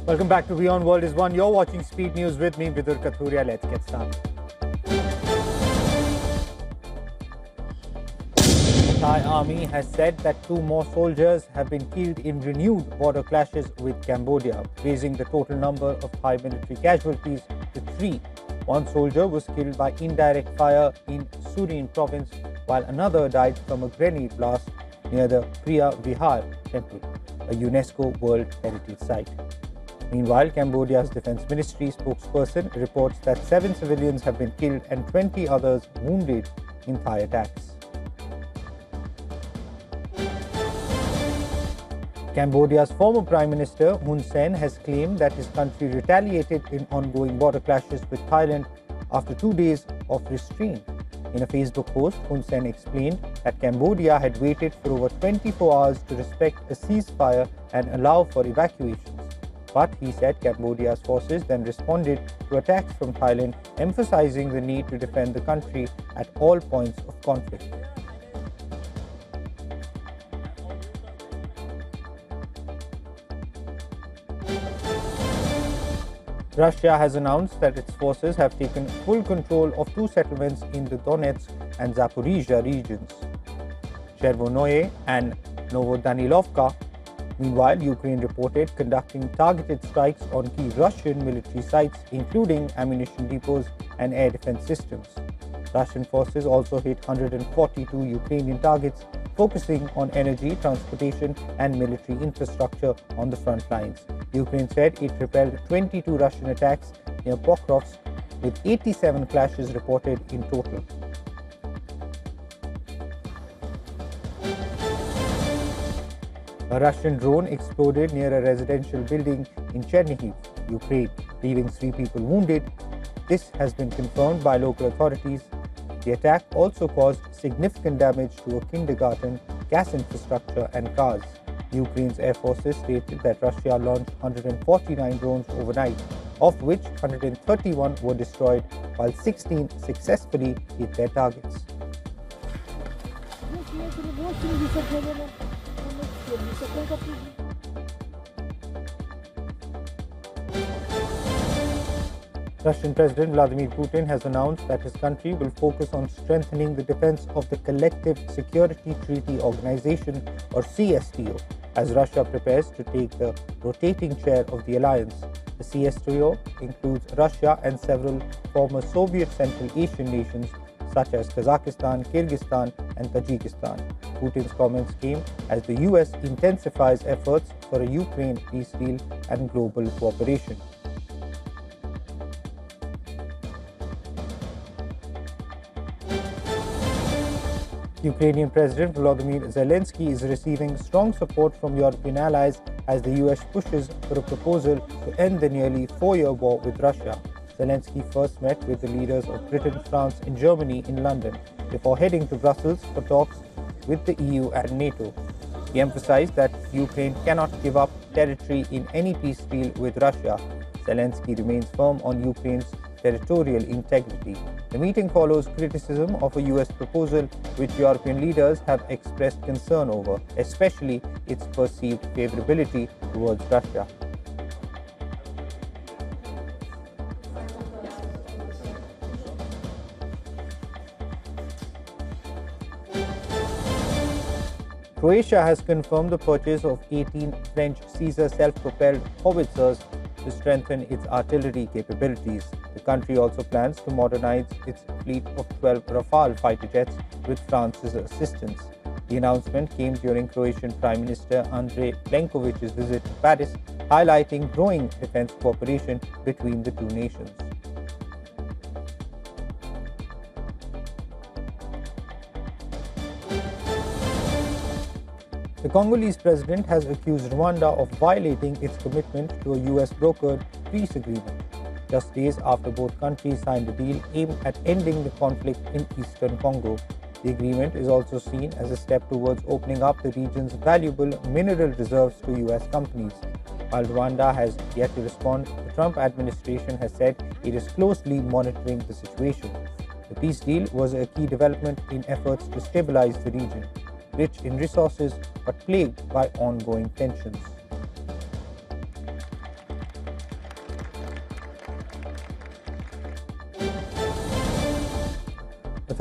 Welcome back to WION World is One. You're watching Speed News with me, Vidur Kathuria. Let's get started. The Thai army has said that 2 more soldiers have been killed in renewed border clashes with Cambodia, raising the total number of Thai military casualties to 3. One soldier was killed by indirect fire in Surin province, while another died from a grenade blast near the Priya Vihar temple, a UNESCO World Heritage Site. Meanwhile, Cambodia's Defense Ministry spokesperson reports that 7 civilians have been killed and 20 others wounded in Thai attacks. Cambodia's former Prime Minister Hun Sen has claimed that his country retaliated in ongoing border clashes with Thailand after 2 days of restraint. In a Facebook post, Hun Sen explained that Cambodia had waited for over 24 hours to respect a ceasefire and allow for evacuations. But he said Cambodia's forces then responded to attacks from Thailand, emphasizing the need to defend the country at all points of conflict. Russia has announced that its forces have taken full control of 2 settlements in the Donetsk and Zaporizhia regions, Chernihiv and Novodanilovka. Meanwhile, Ukraine reported conducting targeted strikes on key Russian military sites, including ammunition depots and air defense systems. Russian forces also hit 142 Ukrainian targets, focusing on energy, transportation, and military infrastructure on the front lines. Ukraine said it repelled 22 Russian attacks near Pokrovsk, with 87 clashes reported in total. A Russian drone exploded near a residential building in Chernihiv, Ukraine, leaving 3 people wounded. This has been confirmed by local authorities. The attack also caused significant damage to a kindergarten, gas infrastructure, and cars. Ukraine's air forces stated that Russia launched 149 drones overnight, of which 131 were destroyed, while 16 successfully hit their targets. Russian President Vladimir Putin has announced that his country will focus on strengthening the defense of the Collective Security Treaty Organization, or CSTO, as Russia prepares to take the rotating chair of the alliance. The CSTO includes Russia and several former Soviet Central Asian nations such as Kazakhstan, Kyrgyzstan, and Tajikistan. Putin's comments came as the US intensifies efforts for a Ukraine peace deal and global cooperation. Ukrainian President Volodymyr Zelensky is receiving strong support from European allies as the US pushes for a proposal to end the nearly 4-year war with Russia. Zelensky first met with the leaders of Britain, France, and Germany in London before heading to Brussels for talks with the EU and NATO. He emphasized that Ukraine cannot give up territory in any peace deal with Russia. Zelensky remains firm on Ukraine's territorial integrity. The meeting follows criticism of a US proposal which European leaders have expressed concern over, especially its perceived favorability towards Russia. Croatia has confirmed the purchase of 18 French Caesar self-propelled howitzers to strengthen its artillery capabilities. The country also plans to modernize its fleet of 12 Rafale fighter jets with France's assistance. The announcement came during Croatian Prime Minister Andrej Plenković's visit to Paris, highlighting growing defense cooperation between the 2 nations. The Congolese president has accused Rwanda of violating its commitment to a US-brokered peace agreement, just days after both countries signed a deal aimed at ending the conflict in eastern Congo. The agreement is also seen as a step towards opening up the region's valuable mineral reserves to US companies. While Rwanda has yet to respond, the Trump administration has said it is closely monitoring the situation. The peace deal was a key development in efforts to stabilize the region, rich in resources but plagued by ongoing tensions.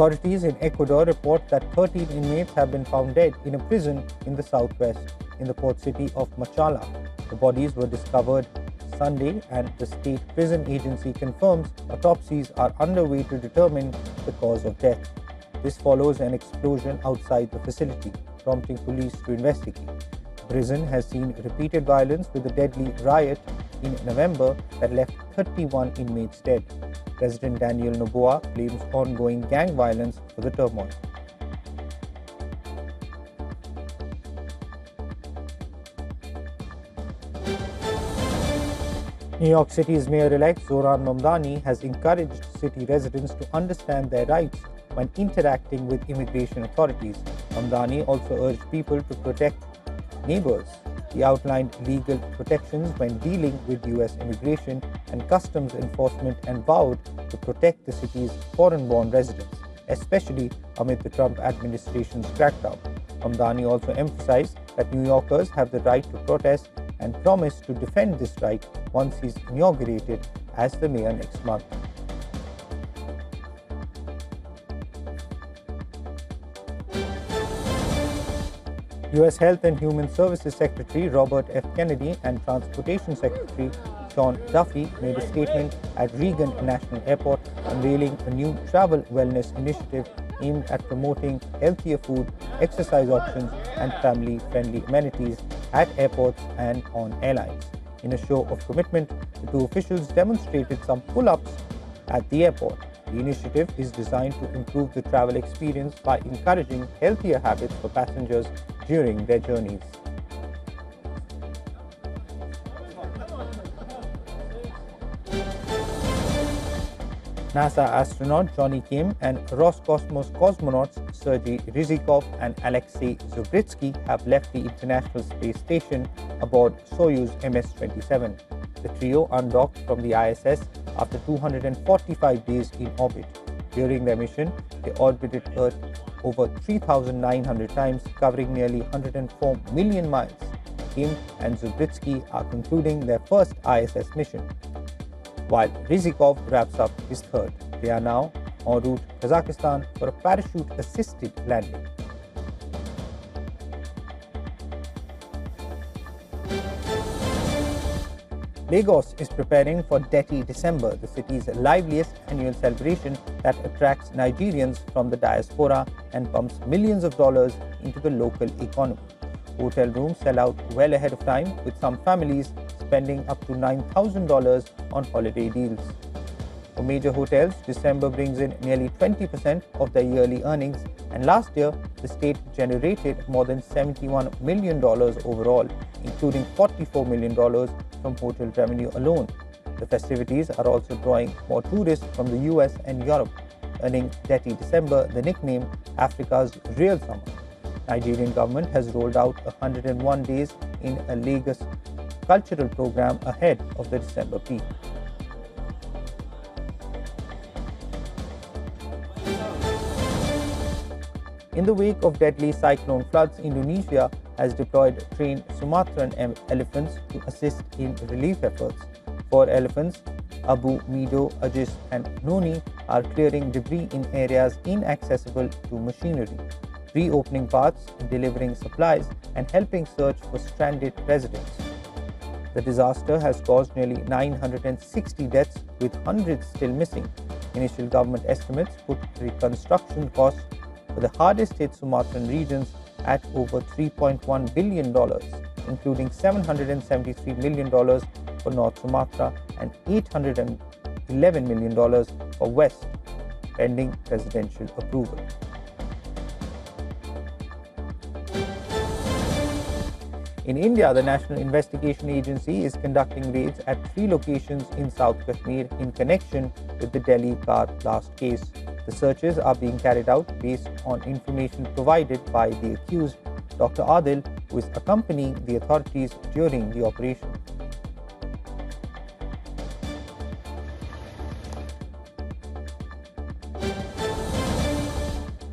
Authorities in Ecuador report that 13 inmates have been found dead in a prison in the southwest, in the port city of Machala. The bodies were discovered Sunday, and the state prison agency confirms autopsies are underway to determine the cause of death. This follows an explosion outside the facility, prompting police to investigate. The prison has seen repeated violence, with a deadly riot in November that left 31 inmates dead. President Daniel Noboa blames ongoing gang violence for the turmoil. New York City's Mayor-elect Zoran Mamdani has encouraged city residents to understand their rights when interacting with immigration authorities. Mamdani also urged people to protect neighbors. He outlined legal protections when dealing with U.S. immigration and customs enforcement and vowed to protect the city's foreign-born residents, especially amid the Trump administration's crackdown. Mamdani also emphasized that New Yorkers have the right to protest and promised to defend this right once he's inaugurated as the mayor next month. U.S. Health and Human Services Secretary Robert F. Kennedy and Transportation Secretary Sean Duffy made a statement at Reagan National Airport unveiling a new travel wellness initiative aimed at promoting healthier food, exercise options, and family-friendly amenities at airports and on airlines. In a show of commitment, the two officials demonstrated some pull-ups at the airport. The initiative is designed to improve the travel experience by encouraging healthier habits for passengers during their journeys. NASA astronaut Johnny Kim and Roscosmos cosmonauts Sergei Rizikov and Alexei Zubritsky have left the International Space Station aboard Soyuz MS-27. The trio undocked from the ISS after 245 days in orbit. During their mission, they orbited Earth over 3,900 times, covering nearly 104 million miles. Kim and Zubritsky are concluding their first ISS mission, while Rizikov wraps up his third. They are now en route to Kazakhstan for a parachute-assisted landing. Lagos is preparing for Detty December, the city's liveliest annual celebration that attracts Nigerians from the diaspora and pumps millions of dollars into the local economy. Hotel rooms sell out well ahead of time, with some families spending up to $9,000 on holiday deals. For major hotels, December brings in nearly 20% of their yearly earnings, and last year, the state generated more than $71 million overall, including $44 million from hotel revenue alone. The festivities are also drawing more tourists from the US and Europe, earning Detty December the nickname Africa's real summer. Nigerian government has rolled out 101 days in a Lagos cultural program ahead of the December peak. In the wake of deadly cyclone floods, Indonesia has deployed trained Sumatran elephants to assist in relief efforts. 4 elephants, Abu, Mido, Ajis, and Noni, are clearing debris in areas inaccessible to machinery, reopening paths, delivering supplies, and helping search for stranded residents. The disaster has caused nearly 960 deaths, with hundreds still missing. Initial government estimates put reconstruction costs for the hardest hit Sumatran regions at over $3.1 billion, including $773 million for North Sumatra and $811 million for West, pending presidential approval. In India, the National Investigation Agency is conducting raids at 3 locations in South Kashmir in connection with the Delhi car blast case. The searches are being carried out based on information provided by the accused, Dr. Adil, who is accompanying the authorities during the operation.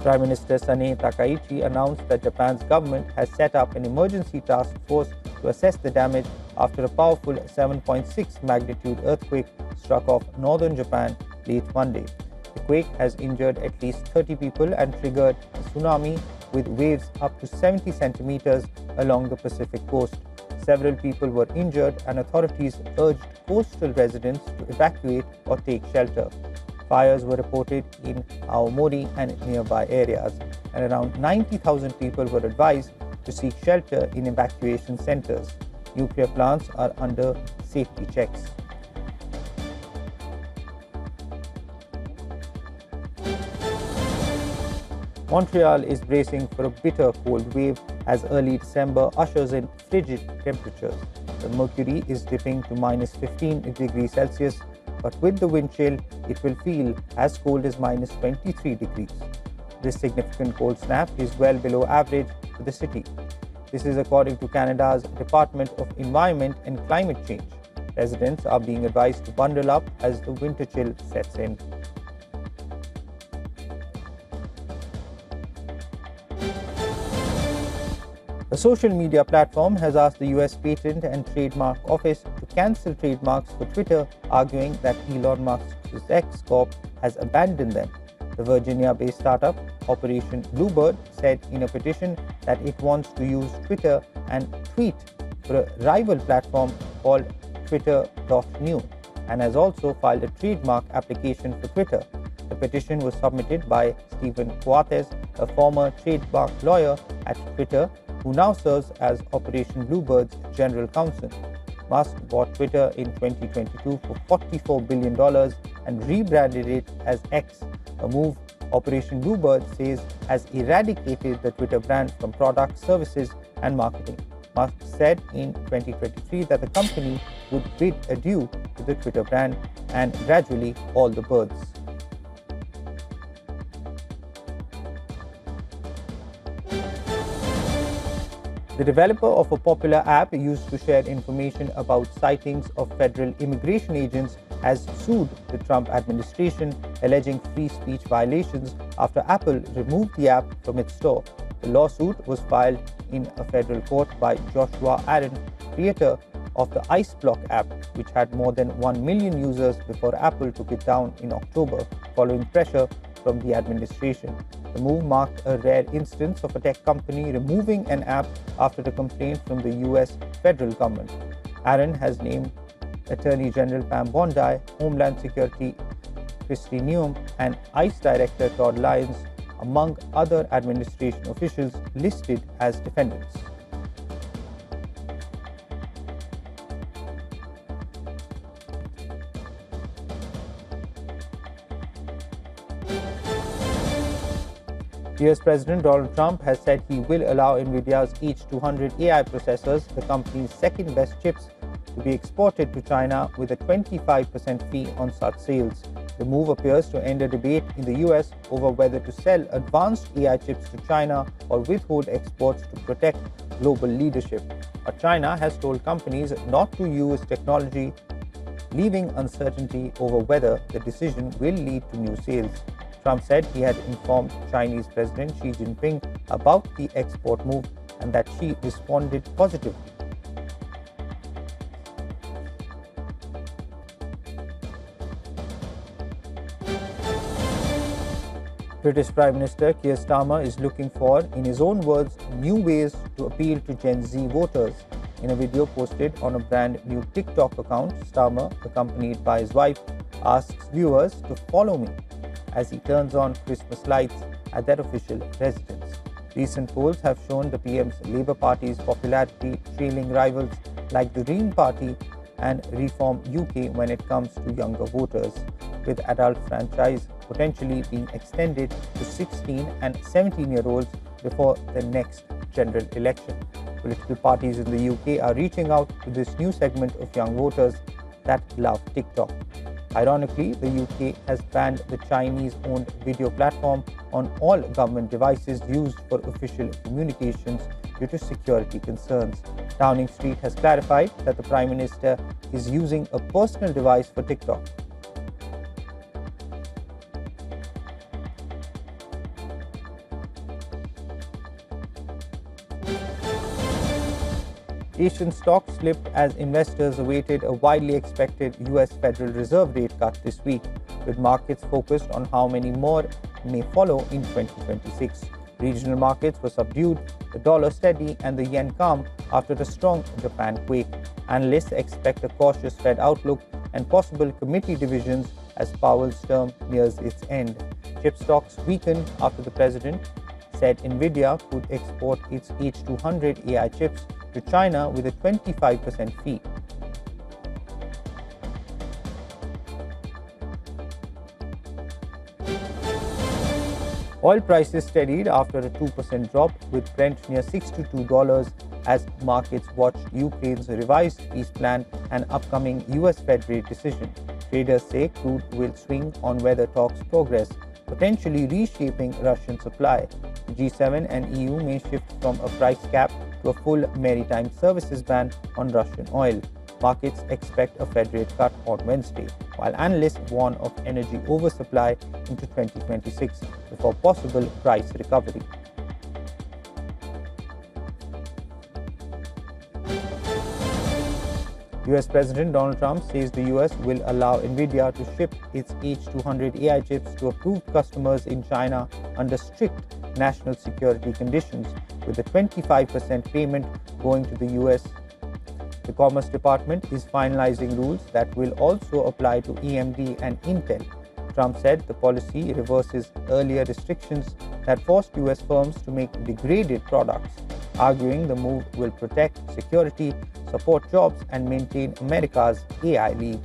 Prime Minister Sane Takaichi announced that Japan's government has set up an emergency task force to assess the damage after a powerful 7.6 magnitude earthquake struck off northern Japan late Monday. The quake has injured at least 30 people and triggered a tsunami with waves up to 70 centimeters along the Pacific coast. Several people were injured and authorities urged coastal residents to evacuate or take shelter. Fires were reported in Aomori and nearby areas, and around 90,000 people were advised to seek shelter in evacuation centers. Nuclear plants are under safety checks. Montreal is bracing for a bitter cold wave as early December ushers in frigid temperatures. The mercury is dipping to minus 15 degrees Celsius, but with the wind chill, it will feel as cold as minus 23 degrees. This significant cold snap is well below average for the city. This is according to Canada's Department of Environment and Climate Change. Residents are being advised to bundle up as the winter chill sets in. A social media platform has asked the US Patent and Trademark Office to cancel trademarks for Twitter, arguing that Elon Musk's X Corp has abandoned them. The Virginia-based startup, Operation Bluebird, said in a petition that it wants to use Twitter and tweet for a rival platform called Twitter.new, and has also filed a trademark application for Twitter. The petition was submitted by Stephen Coates, a former trademark lawyer at Twitter, who now serves as Operation Bluebird's general counsel. Musk bought Twitter in 2022 for $44 billion and rebranded it as X, a move Operation Bluebird says has eradicated the Twitter brand from products, services, and marketing. Musk said in 2023 that the company would bid adieu to the Twitter brand and gradually all the birds. The developer of a popular app used to share information about sightings of federal immigration agents has sued the Trump administration, alleging free speech violations after Apple removed the app from its store. The lawsuit was filed in a federal court by Joshua Aaron, creator of the IceBlock app, which had more than 1 million users before Apple took it down in October, following pressure from the administration. The move marked a rare instance of a tech company removing an app after a complaint from the US federal government. Aaron has named Attorney General Pam Bondi, Homeland Security Kristi Noem, and ICE Director Todd Lyons, among other administration officials listed as defendants. US President Donald Trump has said he will allow NVIDIA's H200 AI processors, the company's second-best chips, to be exported to China with a 25% fee on such sales. The move appears to end a debate in the US over whether to sell advanced AI chips to China or withhold exports to protect global leadership. But China has told companies not to use technology, leaving uncertainty over whether the decision will lead to new sales. Trump said he had informed Chinese President Xi Jinping about the export move and that Xi responded positively. British Prime Minister Keir Starmer is looking for, in his own words, new ways to appeal to Gen Z voters. In a video posted on a brand new TikTok account, Starmer, accompanied by his wife, asks viewers to follow me as he turns on Christmas lights at their official residence. Recent polls have shown the PM's Labour Party's popularity trailing rivals like the Green Party and Reform UK when it comes to younger voters, with adult franchise potentially being extended to 16 and 17-year-olds before the next general election. Political parties in the UK are reaching out to this new segment of young voters that love TikTok. Ironically, the UK has banned the Chinese-owned video platform on all government devices used for official communications due to security concerns. Downing Street has clarified that the Prime Minister is using a personal device for TikTok. Asian stocks slipped as investors awaited a widely expected US Federal Reserve rate cut this week. with markets focused on how many more may follow in 2026. Regional markets were subdued, the dollar steady and the yen calm after a strong Japan quake. Analysts expect a cautious Fed outlook and possible committee divisions as Powell's term nears its end. Chip stocks weakened after the president said Nvidia could export its H200 AI chips to China with a 25% fee. Oil prices steadied after a 2% drop, with Brent near $62 as markets watched Ukraine's revised peace plan and upcoming US Fed rate decision. Traders say crude will swing on whether talks progress, potentially reshaping Russian supply. The G7 and EU may shift from a price cap to a full maritime services ban on Russian oil. Markets expect a Fed rate cut on Wednesday, while analysts warn of energy oversupply into 2026 before possible price recovery. US President Donald Trump says the US will allow Nvidia to ship its H200 AI chips to approved customers in China under strict national security conditions, with a 25% payment going to the US. The Commerce Department is finalizing rules that will also apply to AMD and Intel. Trump said the policy reverses earlier restrictions that forced US firms to make degraded products, arguing the move will protect security, support jobs, and maintain America's AI lead.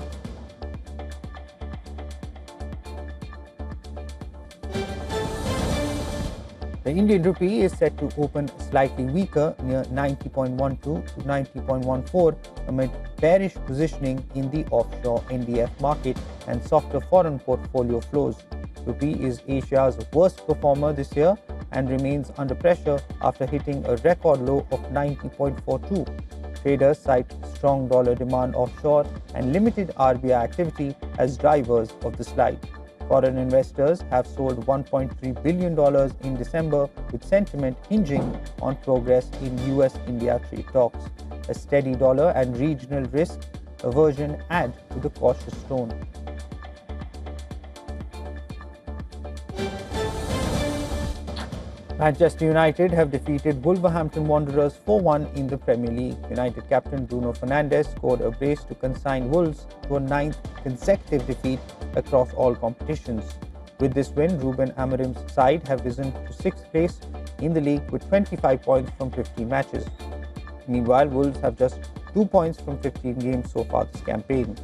The Indian rupee is set to open slightly weaker near 90.12 to 90.14 amid bearish positioning in the offshore NDF market and softer foreign portfolio flows. Rupee is Asia's worst performer this year and remains under pressure after hitting a record low of 90.42. Traders cite strong dollar demand offshore and limited RBI activity as drivers of the slide. Foreign investors have sold $1.3 billion in December, with sentiment hinging on progress in US-India trade talks. A steady dollar and regional risk aversion add to the cautious tone. Manchester United have defeated Wolverhampton Wanderers 4-1 in the Premier League. United captain Bruno Fernandes scored a brace to consign Wolves to a 9th consecutive defeat across all competitions. With this win, Ruben Amorim's side have risen to 6th place in the league with 25 points from 15 matches. Meanwhile, Wolves have just 2 points from 15 games so far this campaign.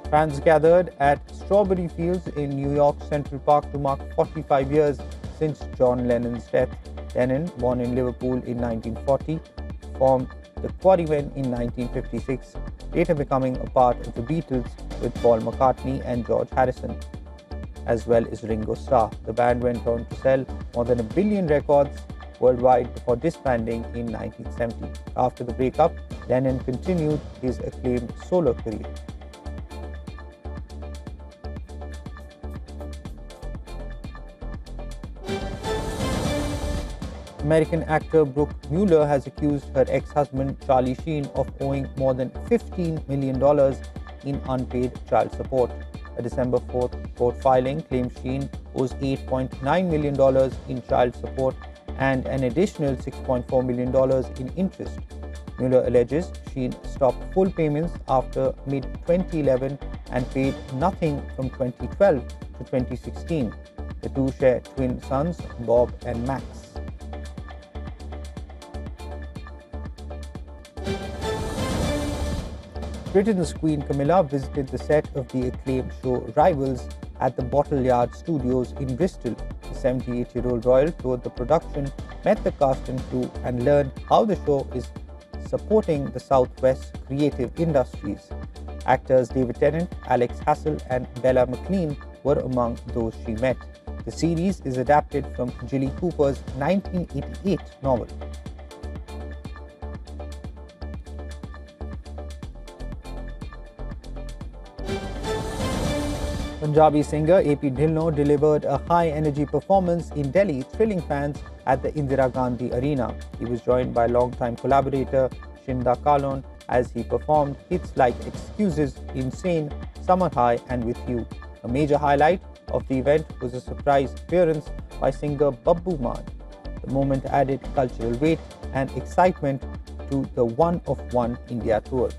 Fans gathered at Strawberry Fields in New York's Central Park to mark 45 years since John Lennon's death. Lennon, born in Liverpool in 1940, formed the Quarrymen in 1956, later becoming a part of the Beatles with Paul McCartney and George Harrison, as well as Ringo Starr. The band went on to sell more than 1 billion records worldwide before disbanding in 1970. After the breakup, Lennon continued his acclaimed solo career. American actor Brooke Mueller has accused her ex-husband Charlie Sheen of owing more than $15 million in unpaid child support. A December 4th court filing claims Sheen owes $8.9 million in child support and an additional $6.4 million in interest. Mueller alleges Sheen stopped full payments after mid-2011 and paid nothing from 2012 to 2016. The two share twin sons, Bob and Max. Britain's Queen Camilla visited the set of the acclaimed show Rivals at the Bottle Yard Studios in Bristol. The 78-year-old royal toured the production, met the cast and crew, and learned how the show is supporting the Southwest's creative industries. Actors David Tennant, Alex Hassel, and Bella McLean were among those she met. The series is adapted from Jilly Cooper's 1988 novel. Punjabi singer AP Dhillon delivered a high-energy performance in Delhi, thrilling fans at the Indira Gandhi Arena. He was joined by longtime collaborator Shinda Kalon as he performed hits like Excuses, Insane, Summer High and With You. A major highlight of the event was a surprise appearance by singer Babbu Maan. The moment added cultural weight and excitement to the One of One India tour.